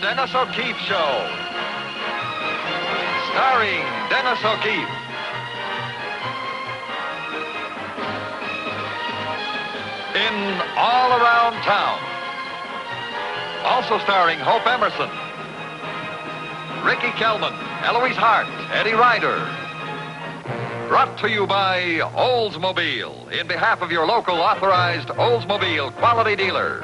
Dennis O'Keefe Show. Starring Dennis O'Keefe. In All Around Town. Also starring Hope Emerson, Ricky Kelman, Eloise Hart, Eddie Ryder. Brought to you by Oldsmobile, in behalf of your local authorized Oldsmobile quality dealer.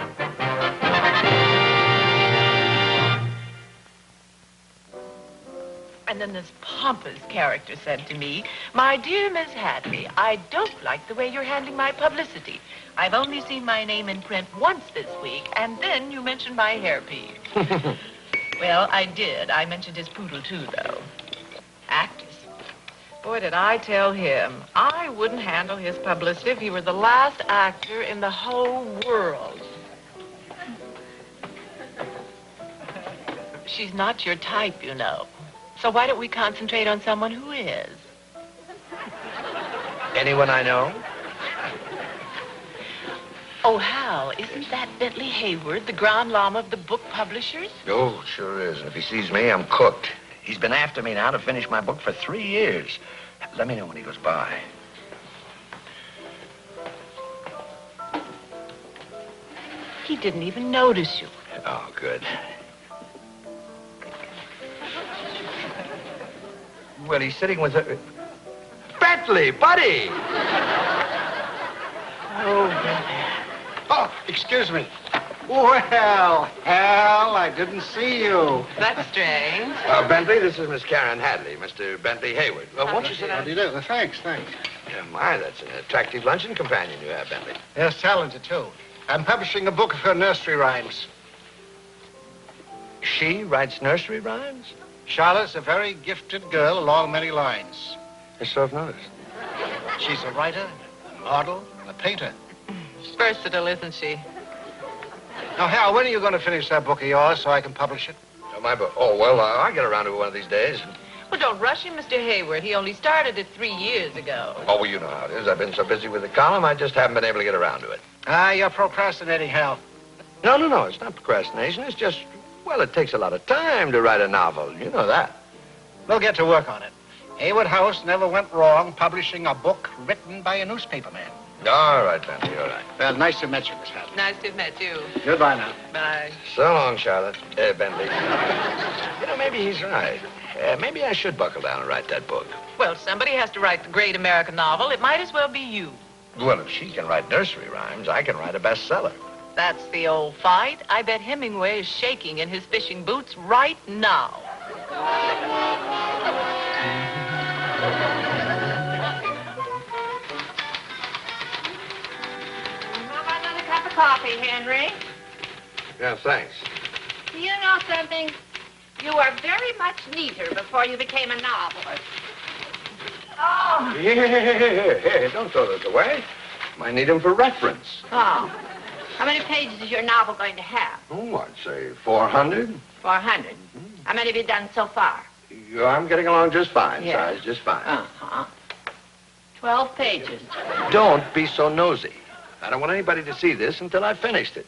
And then this pompous character said to me, "My dear Miss Hadley, I don't like the way you're handling my publicity. I've only seen my name in print once this week, and then you mentioned my hairpiece." Well, I did. I mentioned his poodle, too, though. Actors. Boy, did I tell him. I wouldn't handle his publicity if he were the last actor in the whole world. She's not your type, you know. So why don't we concentrate on someone who is? Anyone I know? Oh, Hal, isn't that Bentley Hayward, the Grand Lama of the book publishers? Oh, sure is. And if he sees me, I'm cooked. He's been after me now to finish my book for 3 years. Let me know when he goes by. He didn't even notice you. Oh, good. Well, he's sitting with her. Bentley, buddy! Oh, Bentley. Oh, excuse me. Well, Hal, I didn't see you. That's strange. Bentley, this is Miss Karen Hadley, Mr. Bentley Hayward. Won't you sit down? How do you do? Thanks. My, that's an attractive luncheon companion you have, Bentley. Yes, talented, too. I'm publishing a book of her nursery rhymes. She writes nursery rhymes? Charlotte's a very gifted girl along many lines. Yes, so I've noticed. She's a writer, a model, a painter. Versatile, isn't she? Now, Hal, when are you going to finish that book of yours so I can publish it? My book? Oh, well, I'll get around to it one of these days. Well, don't rush him, Mr. Hayward. He only started it 3 years ago. Oh, well, you know how it is. I've been so busy with the column, I just haven't been able to get around to it. You're procrastinating, Hal. No. It's not procrastination. It's just, well, it takes a lot of time to write a novel. You know that. We'll get to work on it. Hayward House never went wrong publishing a book written by a newspaper man. All right, Bentley, all right. Well, nice to meet you, Miss Hadley. Nice to have met you. Goodbye now. Bye. So long, Charlotte. Bentley. You know, maybe he's right. Maybe I should buckle down and write that book. Well, somebody has to write the great American novel. It might as well be you. Well, if she can write nursery rhymes, I can write a bestseller. That's the old fight. I bet Hemingway is shaking in his fishing boots right now. Coffee, Henry. Yeah, thanks. Do you know something? You were very much neater before you became a novelist. Oh. Here, don't throw those away. Might need them for reference. Oh. How many pages is your novel going to have? Oh, I'd say 400. 400. How many have you done so far? I'm getting along just fine, Yeah. size, just fine. Uh-huh. 12 pages. Don't be so nosy. I don't want anybody to see this until I've finished it.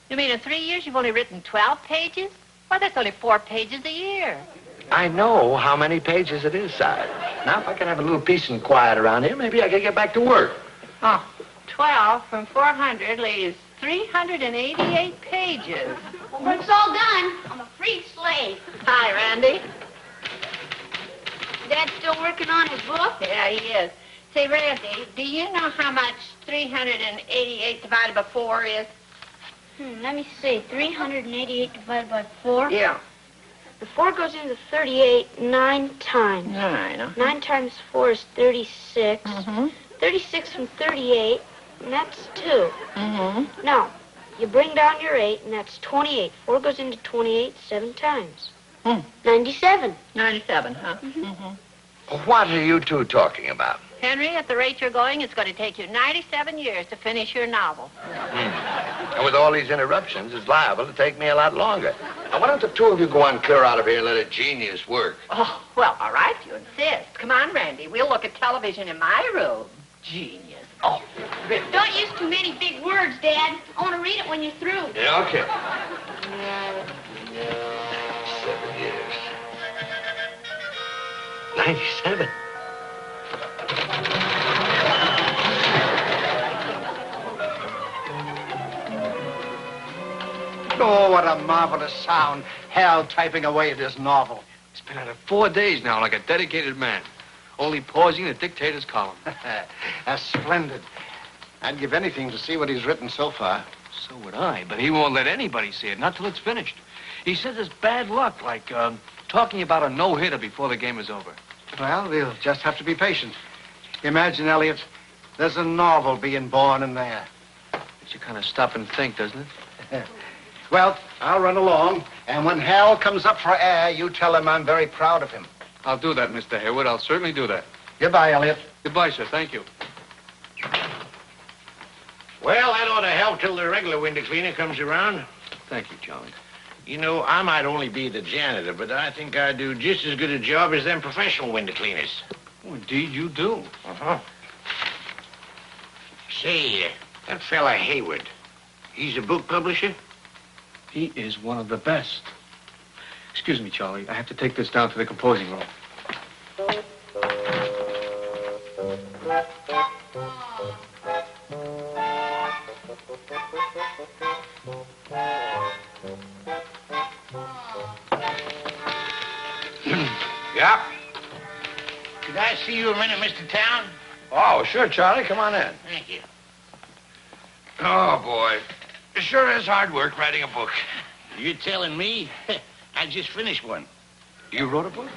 You mean in 3 years you've only written 12 pages? Why, that's only 4 pages a year. I know how many pages it is, Sarge. Now, if I can have a little peace and quiet around here, maybe I can get back to work. Oh, 12 from 400 leaves 388 pages. Well, when it's all done, I'm a free slave. Hi, Randy. Dad's still working on his book? Yeah, he is. Say, Randy, do you know how much 388 divided by 4 is? Let me see. 388 divided by 4? Yeah. The 4 goes into 38 9 times. 9. 9 times 4 is 36. Mm-hmm. 36 from 38, and that's 2. Mm-hmm. Now, you bring down your 8, and that's 28. 4 goes into 28 7 times. 97. 97, huh? What are you two talking about? Henry, at the rate you're going, it's going to take you 97 years to finish your novel. And with all these interruptions, it's liable to take me a lot longer. Now, why don't the two of you go on clear out of here and let a genius work? Oh, well, all right, you insist. Come on, Randy. We'll look at television in my room. Genius. Oh, really? Don't use too many big words, Dad. I want to read it when you're through. Yeah, okay. 97. Oh, what a marvelous sound. Hal typing away at his novel. He's been at it 4 days now, like a dedicated man. Only pausing the dictator's column. That's splendid. I'd give anything to see what he's written so far. So would I, but he won't let anybody see it, not till it's finished. He says it's bad luck, like talking about a no-hitter before the game is over. Well, we'll just have to be patient. Imagine, there's a novel being born in there. But you kind of stop and think, doesn't it? Well, I'll run along, and when Hal comes up for air, you tell him I'm very proud of him. I'll do that, Mr. Hayward. I'll certainly do that. Goodbye, Elliot. Goodbye, sir. Thank you. Well, that ought to help till the regular window cleaner comes around. Thank you, Charlie. You know, I might only be the janitor, but I think I do just as good a job as them professional window cleaners. Oh, indeed, you do. Uh-huh. Say, that fella Hayward, he's a book publisher? He is one of the best. Excuse me, Charlie. I have to take this down to the composing room. Yep. Could I see you a minute, Mr. Towne? Oh, sure, Charlie. Come on in. Thank you. Oh, boy. It sure is hard work writing a book. You telling me? I just finished one. You wrote a book?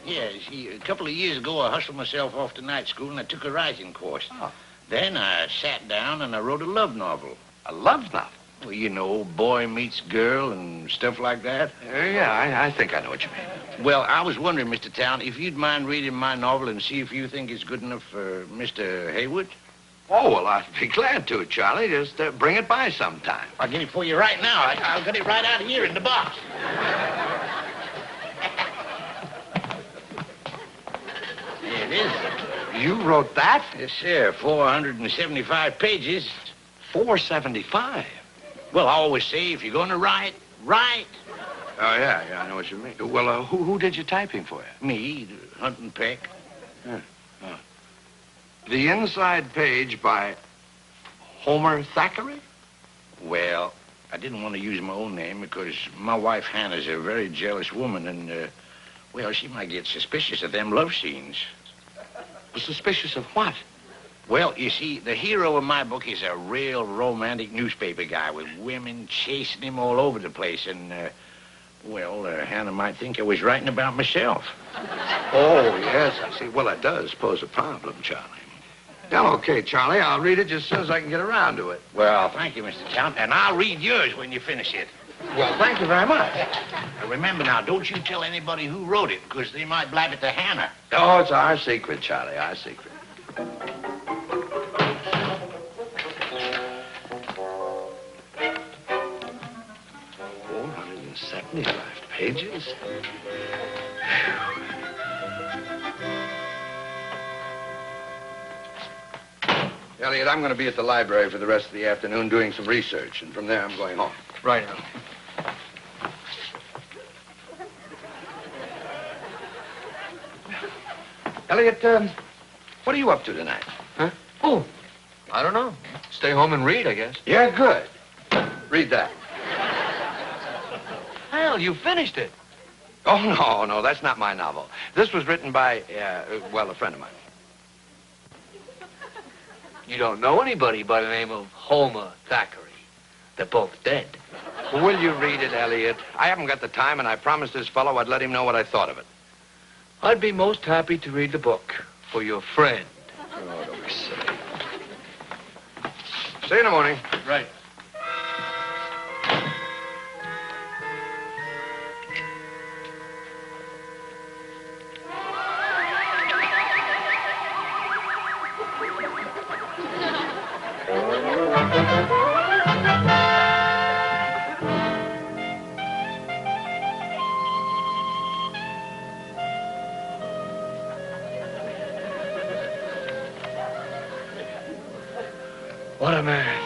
Yeah, see, a couple of years ago, I hustled myself off to night school and I took a writing course. Oh. Then I sat down and I wrote a love novel. A love novel? Well, you know, boy meets girl and stuff like that. Yeah, I think I know what you mean. Well, I was wondering, Mr. Towne, if you'd mind reading my novel and see if you think it's good enough for Mr. Hayward. Oh, well, I'd be glad to, Charlie. Just bring it by sometime. I'll get it for you right now. I'll get it right out here in the box. There it is. You wrote that? Yes, sir. 475 pages. 475. Well, I always say, if you're going to write, write. Oh, yeah, I know what you mean. Well, who did your typing for you? Me, Hunt and Peck. Yeah. Oh. The inside page by Homer Thackeray? Well, I didn't want to use my own name because my wife Hannah's a very jealous woman and, well, she might get suspicious of them love scenes. Suspicious of what? Well, you see, the hero of my book is a real romantic newspaper guy with women chasing him all over the place and, well, Hannah might think I was writing about myself. Oh, yes, I see. Well, that does pose a problem, Charlie. Well, okay, Charlie. I'll read it just as soon as I can get around to it. Well, thank you, Mr. Towne, and I'll read yours when you finish it. Well, thank you very much. Now, remember now, don't you tell anybody who wrote it, because they might blab it to Hannah. Oh, it's our secret, Charlie, our secret. 475 pages? Elliot, I'm going to be at the library for the rest of the afternoon doing some research, and from there I'm going home. Right, Al. Elliot, what are you up to tonight? Huh? Oh, I don't know. Stay home and read, I guess. Yeah, good. Read that. Hal, you finished it. Oh, no, that's not my novel. This was written by, well, a friend of mine. You don't know anybody by the name of Homer Thackeray. They're both dead. Will you read it, Elliot? I haven't got the time, and I promised this fellow I'd let him know what I thought of it. I'd be most happy to read the book for your friend. Oh, don't be silly. See you in the morning. Right. What a man.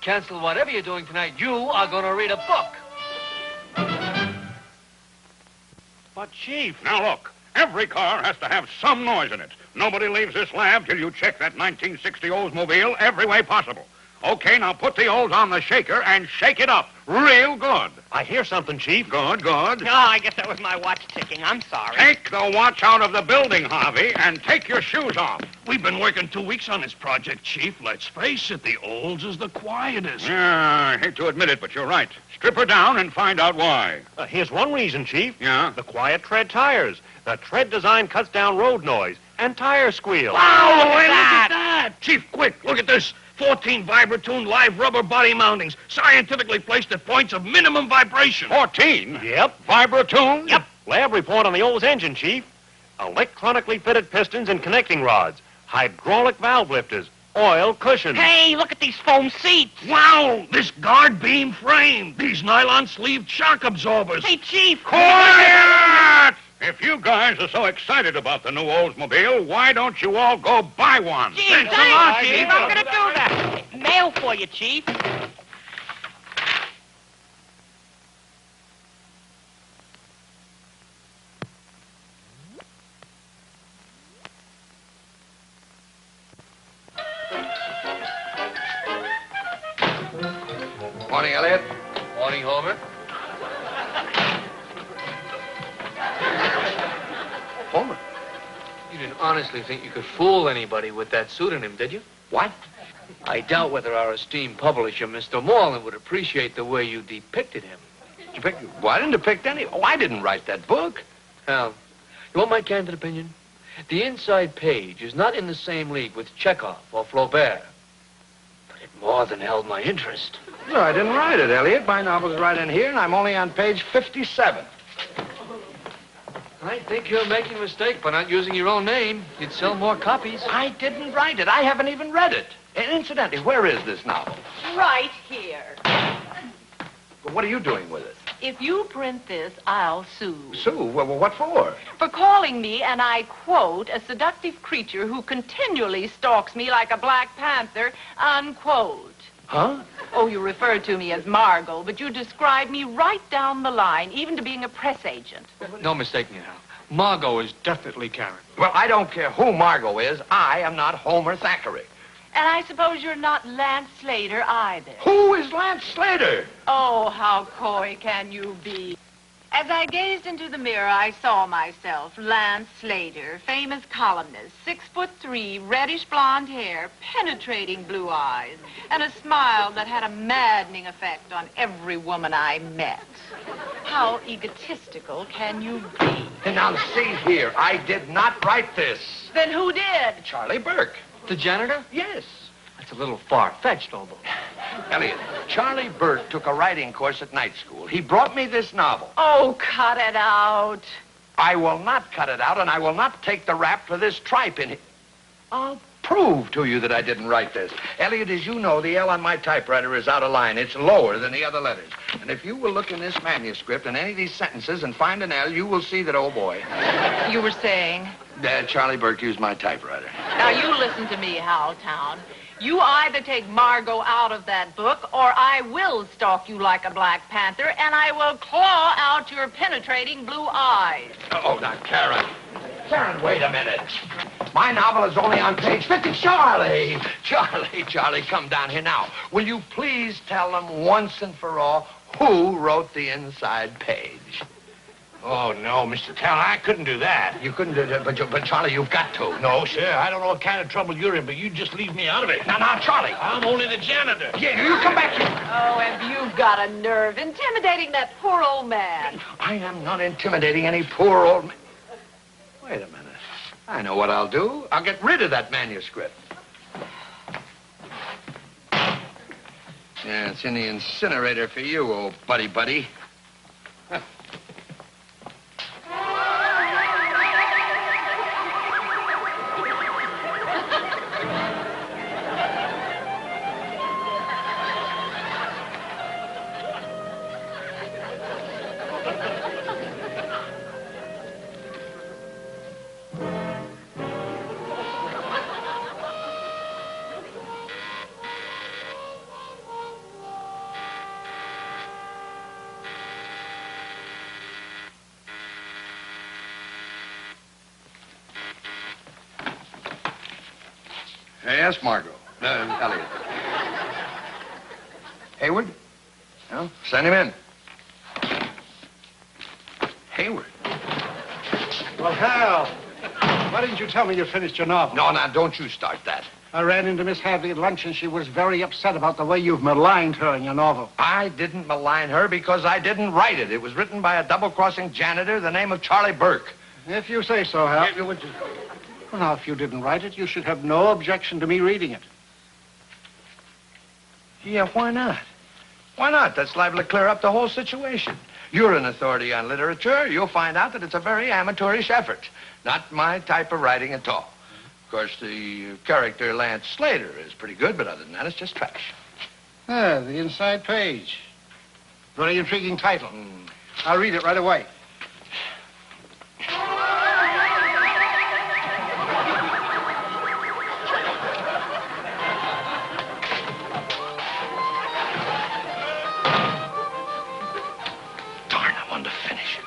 Cancel whatever you're doing tonight. You are going to read a book. But, Chief... Now, look. Every car has to have some noise in it. Nobody leaves this lab till you check that 1960 Oldsmobile every way possible. Okay, now put the Olds on the shaker and shake it up real good. I hear something, Chief. Good, good. No, I guess that was my watch ticking. I'm sorry. Take the watch out of the building, Harvey, and take your shoes off. We've been working 2 weeks on this project, Chief. Let's face it, the Olds is the quietest. Yeah, I hate to admit it, but you're right. Strip her down and find out why. Here's one reason, Chief. Yeah? The quiet tread tires. The tread design cuts down road noise and tire squeal. Wow, look at Look at that! Chief, quick, look at this. 14 Vibratune live rubber body mountings, scientifically placed at points of minimum vibration. 14? Yep. Vibratune? Yep. Lab report on the Olds engine, Chief. Electronically fitted pistons and connecting rods. Hydraulic valve lifters. Oil cushions. Hey, look at these foam seats. Wow! This guard beam frame. These nylon sleeved shock absorbers. Hey, Chief. Quiet! If you guys are so excited about the new Oldsmobile, why don't you all go buy one? Gee, Thanks a thanks, lot, Chief. Chief. I'm going to do that. Mail for you, Chief. Morning, Elliot. Morning, Homer. Homer. You didn't honestly think you could fool anybody with that pseudonym, did you? What? I doubt whether our esteemed publisher, Mr. Moreland, would appreciate the way you depicted him. Well, I didn't depict any. Oh, I didn't write that book. Hal, you want my candid opinion? The inside page is not in the same league with Chekhov or Flaubert. But it more than held my interest. No, I didn't write it, Elliot. My novel's right in here, and I'm only on page 57. I think you're making a mistake by not using your own name. You'd sell more copies. I didn't write it. I haven't even read it. And incidentally, where is this novel? Right here. Well, what are you doing with it? If you print this, I'll sue. Sue? Well, what for? For calling me, and I quote, a seductive creature who continually stalks me like a Black Panther, unquote. Huh? Oh, you referred to me as Margot, but you described me right down the line, even to being a press agent. No mistaking it, Hal. Margot is definitely Karen. Well, I don't care who Margot is. I am not Homer Thackeray. And I suppose you're not Lance Slater either. Who is Lance Slater? Oh, how coy can you be? As I gazed into the mirror, I saw myself, Lance Slater, famous columnist, 6'3", reddish blonde hair, penetrating blue eyes, and a smile that had a maddening effect on every woman I met. How egotistical can you be? And now, see here. I did not write this. Then who did? Charlie Burke. The janitor? Yes. That's a little far-fetched, Olbo. Elliot, Charlie Burke took a writing course at night school. He brought me this novel. Oh, cut it out. I will not cut it out, and I will not take the rap for this tripe in it. I'll prove to you that I didn't write this. Elliot, as you know, the L on my typewriter is out of line. It's lower than the other letters. And if you will look in this manuscript and any of these sentences and find an L, you will see that, oh, boy. You were saying? Charlie Burke used my typewriter. Now, you listen to me, Hal Towne. You either take Margot out of that book, or I will stalk you like a Black Panther, and I will claw out your penetrating blue eyes. Oh, now, Karen. Karen, wait a minute. My novel is only on page 50. Charlie, come down here now. Will you please tell them once and for all who wrote the inside page? Oh, no, Mr. Towne, I couldn't do that. You couldn't do that, but Charlie, you've got to. No, sir, I don't know what kind of trouble you're in, but you just leave me out of it. Now, Charlie. I'm only the janitor. Yeah, you come back here. Oh, and you've got a nerve intimidating that poor old man. I am not intimidating any poor old man. Wait a minute. I know what I'll do. I'll get rid of that manuscript. Yeah, it's in the incinerator for you, old buddy. Yes, Margot. Elliot. Hayward? Well, send him in. Hayward. Well, Hal, why didn't you tell me you finished your novel? No, now, don't you start that. I ran into Miss Hadley at lunch, and she was very upset about the way you've maligned her in your novel. I didn't malign her because I didn't write it. It was written by a double-crossing janitor, the name of Charlie Burke. If you say so, Hal. Well, now, if you didn't write it, you should have no objection to me reading it. Yeah, why not? Why not? That's liable to clear up the whole situation. You're an authority on literature. You'll find out that it's a very amateurish effort. Not my type of writing at all. Of course, the character Lance Slater is pretty good, but other than that, it's just trash. Ah, the inside page. Very intriguing title. I'll read it right away. Darn, I wanted to finish.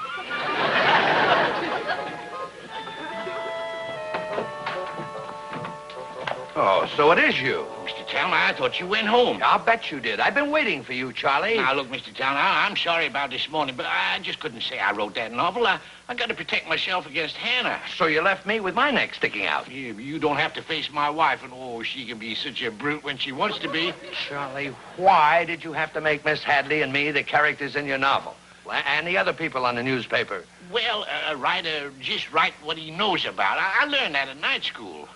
Oh, so it is you. Mr. Towne, I thought you went home. I'll bet you did. I've been waiting for you, Charlie. Now, look, Mr. Towne, I'm sorry about this morning, but I just couldn't say I wrote that novel. I got to protect myself against Hannah. So you left me with my neck sticking out. Yeah, but you don't have to face my wife, and oh, she can be such a brute when she wants to be. Charlie, why did you have to make Miss Hadley and me the characters in your novel? And the other people on the newspaper? Well, a writer just write what he knows about. I learned that at night school.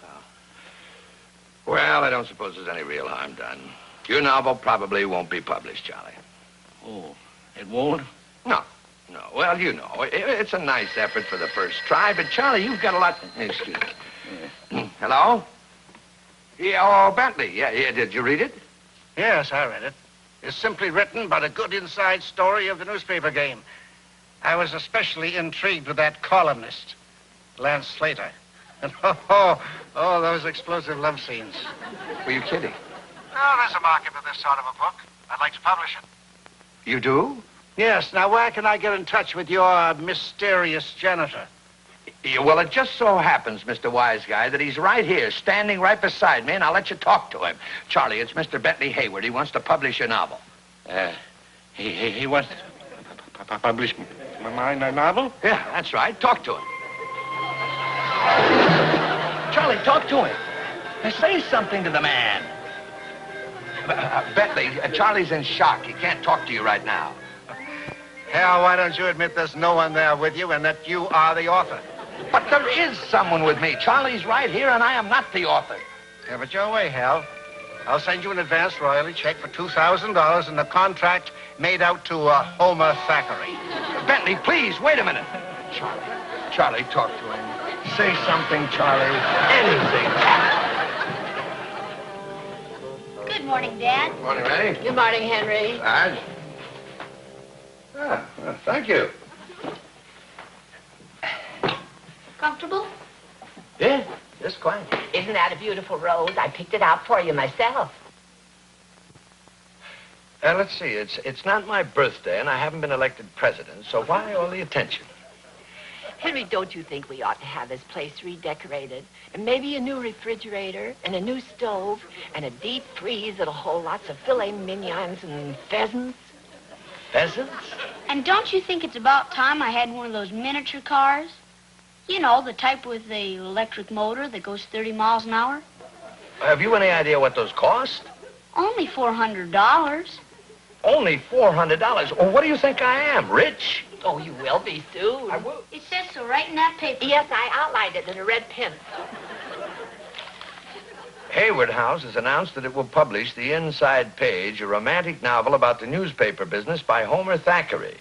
Well, I don't suppose there's any real harm done. Your novel probably won't be published, Charlie. Oh, it won't? No. Well, you know, it's a nice effort for the first try, but Charlie, you've got a lot... Excuse me. Hello? Yeah, oh, Bentley. Yeah, did you read it? Yes, I read it. It's simply written, but a good inside story of the newspaper game. I was especially intrigued with that columnist, Lance Slater. And those explosive love scenes. Were you kidding? Oh, there's a market for this sort of a book. I'd like to publish it. You do? Yes. Now, where can I get in touch with your mysterious janitor? Yeah, well, it just so happens, Mr. Wise Guy, that he's right here, standing right beside me, and I'll let you talk to him. Charlie, it's Mr. Bentley Hayward. He wants to publish your novel. He wants to publish my novel? Yeah, that's right. Talk to him. Charlie, talk to him. Now, say something to the man. Bentley, Charlie's in shock. He can't talk to you right now. Hal, why don't you admit there's no one there with you and that you are the author? But there is someone with me. Charlie's right here, and I am not the author. Have it your way, Hal. I'll send you an advance royalty check for $2,000 and the contract made out to Homer Thackeray. Bentley, please, wait a minute. Charlie, talk to him. Say something, Charlie. Anything. Good morning, Dad. Morning, Ray. Good morning, Henry. Sarge. Well, thank you. Comfortable? Yeah, just quite. Isn't that a beautiful rose? I picked it out for you myself. Let's see. It's not my birthday, and I haven't been elected president, so why all the attention? Henry, don't you think we ought to have this place redecorated? And maybe a new refrigerator, and a new stove, and a deep freeze that'll hold lots of filet mignons and pheasants? Pheasants? And don't you think it's about time I had one of those miniature cars? You know, the type with the electric motor that goes 30 miles an hour? Have you any idea what those cost? Only $400. Only $400. Well, what do you think I am, rich? Oh, you will be soon. I will. It says so right in that paper. Yes, I outlined it in a red pen. Hayward House has announced that it will publish the inside page, a romantic novel about the newspaper business by Homer Thackeray.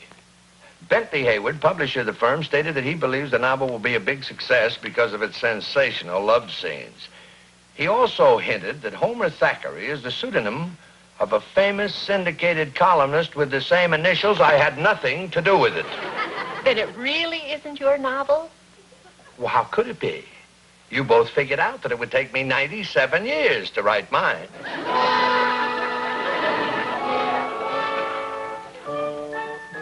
Bentley Hayward, publisher of the firm, stated that he believes the novel will be a big success because of its sensational love scenes. He also hinted that Homer Thackeray is the pseudonym of a famous syndicated columnist with the same initials. I had nothing to do with it. Then it really isn't your novel? Well, how could it be? You both figured out that it would take me 97 years to write mine.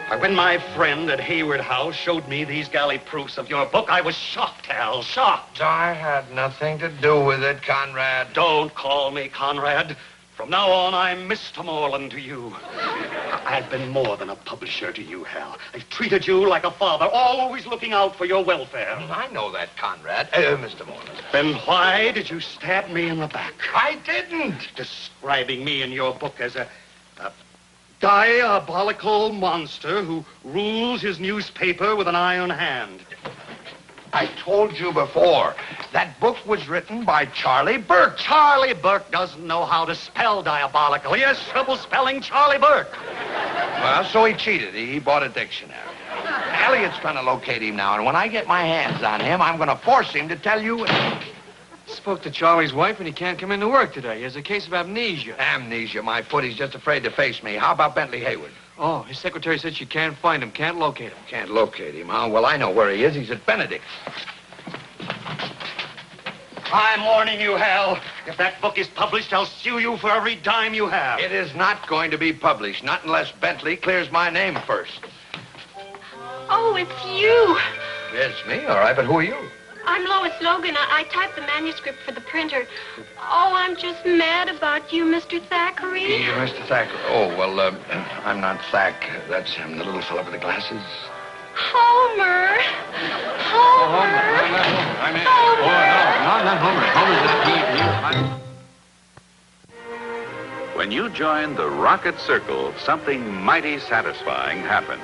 When my friend at Hayward House showed me these galley proofs of your book, I was shocked, Hal, shocked. I had nothing to do with it, Conrad. Don't call me Conrad. From now on, I'm Mr. Moreland to you. I've been more than a publisher to you, Hal. I've treated you like a father, always looking out for your welfare. I know that, Conrad. Mr. Moreland. Then why did you stab me in the back? I didn't. Describing me in your book as a diabolical monster who rules his newspaper with an iron hand. I told you before, that book was written by Charlie Burke. Charlie Burke doesn't know how to spell diabolical. He has trouble spelling Charlie Burke. Well, so he cheated. He bought a dictionary. Elliot's trying to locate him now, and when I get my hands on him, I'm going to force him to tell you... Spoke to Charlie's wife, and he can't come into work today. He has a case of amnesia. Amnesia, my foot. He's just afraid to face me. How about Bentley Hayward? Oh, his secretary said she can't find him, can't locate him. Can't locate him, huh? Well, I know where he is. He's at Benedict. I'm warning you, Hal. If that book is published, I'll sue you for every dime you have. It is not going to be published, not unless Bentley clears my name first. Oh, it's you. It's me, all right, but who are you? I'm Lois Logan. I typed the manuscript for the printer. Oh, I'm just mad about you, Mr. Thackeray. You, Mr. Thackeray. Oh, well, I'm not Thack. That's him, the little fellow with the glasses. Homer. Homer. I'm in. Homer. Oh, no, not Homer. Homer's When you join the Rocket Circle, something mighty satisfying happens.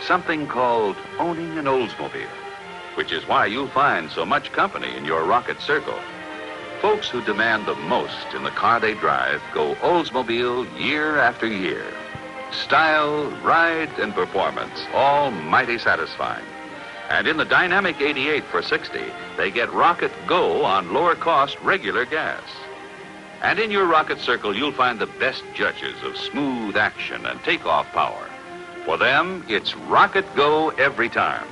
Something called owning an Oldsmobile, which is why you'll find so much company in your Rocket Circle. Folks who demand the most in the car they drive go Oldsmobile year after year. Style, ride, and performance, all mighty satisfying. And in the dynamic 88 for 60, they get Rocket Go on lower cost regular gas. And in your Rocket Circle, you'll find the best judges of smooth action and takeoff power. For them, it's Rocket Go every time.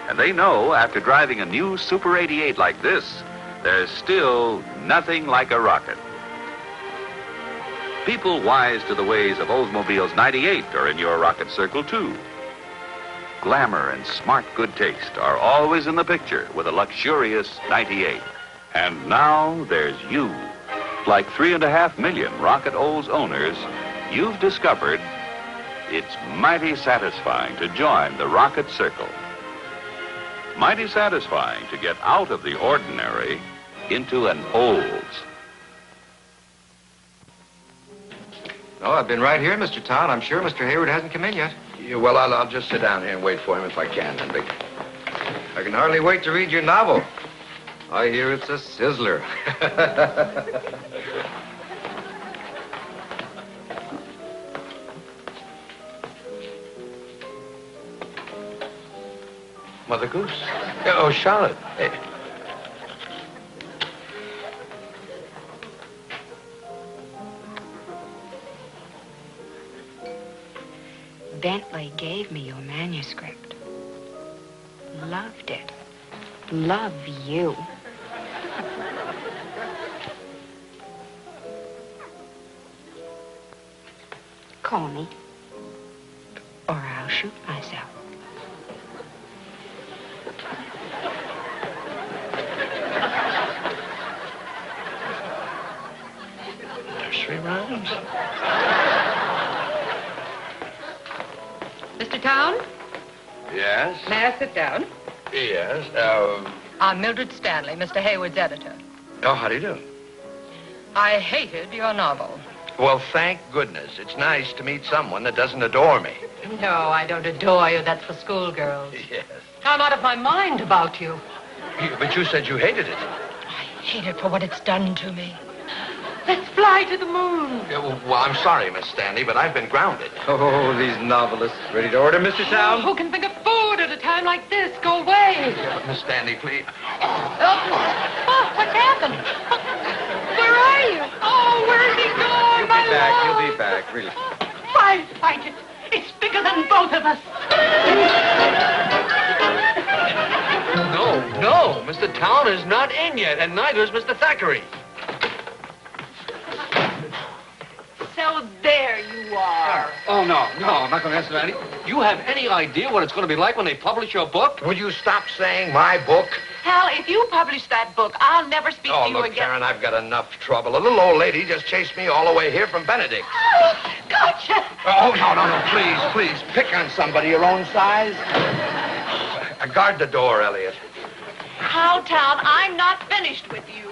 And they know after driving a new Super 88 like this, there's still nothing like a rocket. People wise to the ways of Oldsmobile's 98 are in your Rocket Circle, too. Glamour and smart good taste are always in the picture with a luxurious 98. And now there's you. Like 3.5 million Rocket Olds owners, you've discovered it's mighty satisfying to join the Rocket Circle. Mighty satisfying to get out of the ordinary into an Olds. Oh, I've been right here, Mr. Towne. I'm sure Mr. Hayward hasn't come in yet. Yeah, well, I'll just sit down here and wait for him if I can, then, Vic. I can hardly wait to read your novel. I hear it's a sizzler. Mother Goose. Oh, Charlotte. Hey. Bentley gave me your manuscript. Loved it. Love you. Call me, or I'll shoot myself. Nursery rhymes? Mr. Towne, Yes? may I sit down? Yes. I'm Mildred Stanley, Mr. Hayward's editor. Oh, how do you do? I hated your novel. Well, thank goodness. It's nice to meet someone that doesn't adore me. No, I don't adore you. That's for schoolgirls. Yes. I'm out of my mind about you. But you said you hated it. I hate it for what it's done to me. Let's fly to the moon. Yeah, well, I'm sorry, Miss Stanley, but I've been grounded. Oh, these novelists. Ready to order, Mr. Towne? Who can think of food at a time like this? Go away. Yeah, but Miss Stanley, please. Oh, what's happened? Where are you? Oh, where's he going? You'll be back. You'll be back. Really. Fight it. It's bigger than both of us. No. Mr. Towne is not in yet, and neither is Mr. Thackeray. So there you are. Oh, no, I'm not going to answer that. Do you have any idea what it's going to be like when they publish your book? Would you stop saying my book? Hal, if you publish that book, I'll never speak to you look, again. Karen, I've got enough trouble. A little old lady just chased me all the way here from Benedict. Oh, gotcha. Oh, no, please. Pick on somebody your own size. Guard the door, Elliot. Hal Towne, I'm not finished with you.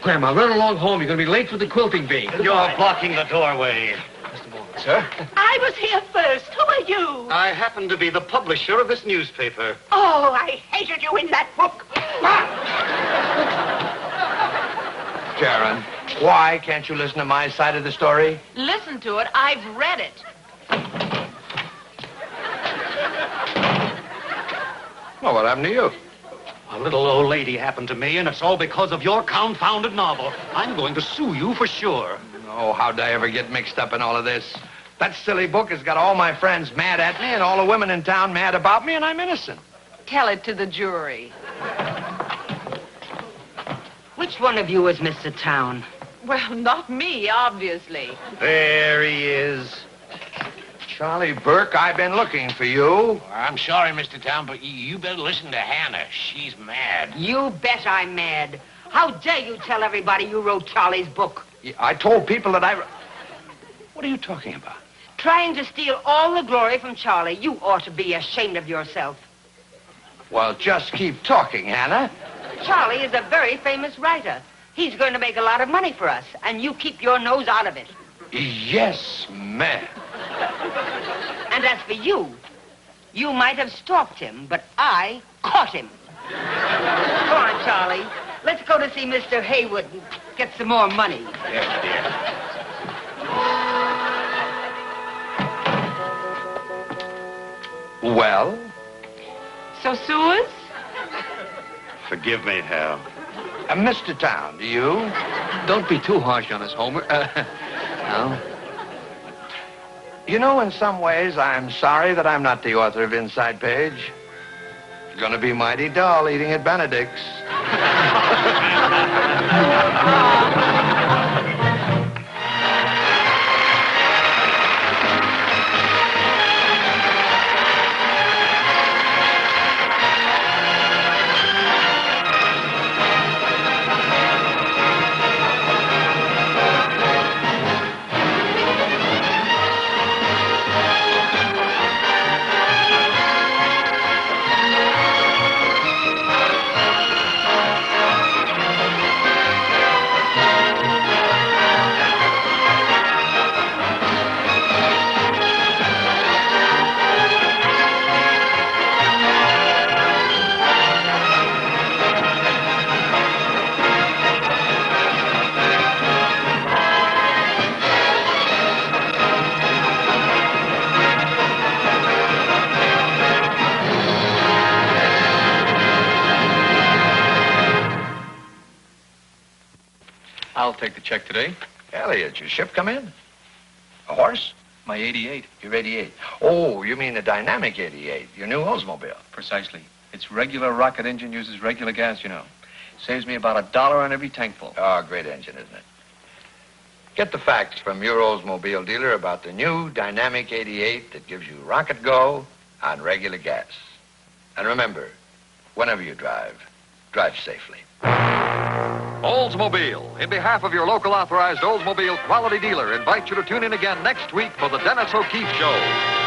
Grandma, run along home. You're going to be late for the quilting bee. You're blocking the doorway. Sir? I was here first. Who are you? I happen to be the publisher of this newspaper. Oh, I hated you in that book. Karen, why can't you listen to my side of the story? Listen to it. I've read it. Well, what happened to you? A little old lady happened to me, and it's all because of your confounded novel. I'm going to sue you for sure. Oh, how'd I ever get mixed up in all of this? That silly book has got all my friends mad at me and all the women in town mad about me, and I'm innocent. Tell it to the jury. Which one of you is Mr. Towne? Well, not me, obviously. There he is. Charlie Burke, I've been looking for you. I'm sorry, Mr. Towne, but you better listen to Hannah. She's mad. You bet I'm mad. How dare you tell everybody you wrote Charlie's book? I told people that What are you talking about? Trying to steal all the glory from Charlie. You ought to be ashamed of yourself. Well, just keep talking, Hannah. Charlie is a very famous writer. He's going to make a lot of money for us, and you keep your nose out of it. Yes, ma'am. And as for you, you might have stalked him, but I caught him. Come on, Charlie. Let's go to see Mr. Haywood and get some more money. Yes, dear. Well? So, Suez? Forgive me, Hal. Mr. Towne, do you? Don't be too harsh on us, Homer. No. You know, in some ways, I'm sorry that I'm not the author of Inside Page. It's gonna be mighty dull eating at Benedict's. I'll take the check today. Elliot, your ship come in? A horse? My 88. Your 88. Oh, you mean the dynamic 88, your new Oldsmobile. Precisely. Its regular rocket engine uses regular gas, you know. Saves me about $1 on every tankful. Oh, great engine, isn't it? Get the facts from your Oldsmobile dealer about the new dynamic 88 that gives you rocket go on regular gas. And remember, whenever you drive safely. Oldsmobile, in behalf of your local authorized Oldsmobile quality dealer, invites you to tune in again next week for the Dennis O'Keefe Show.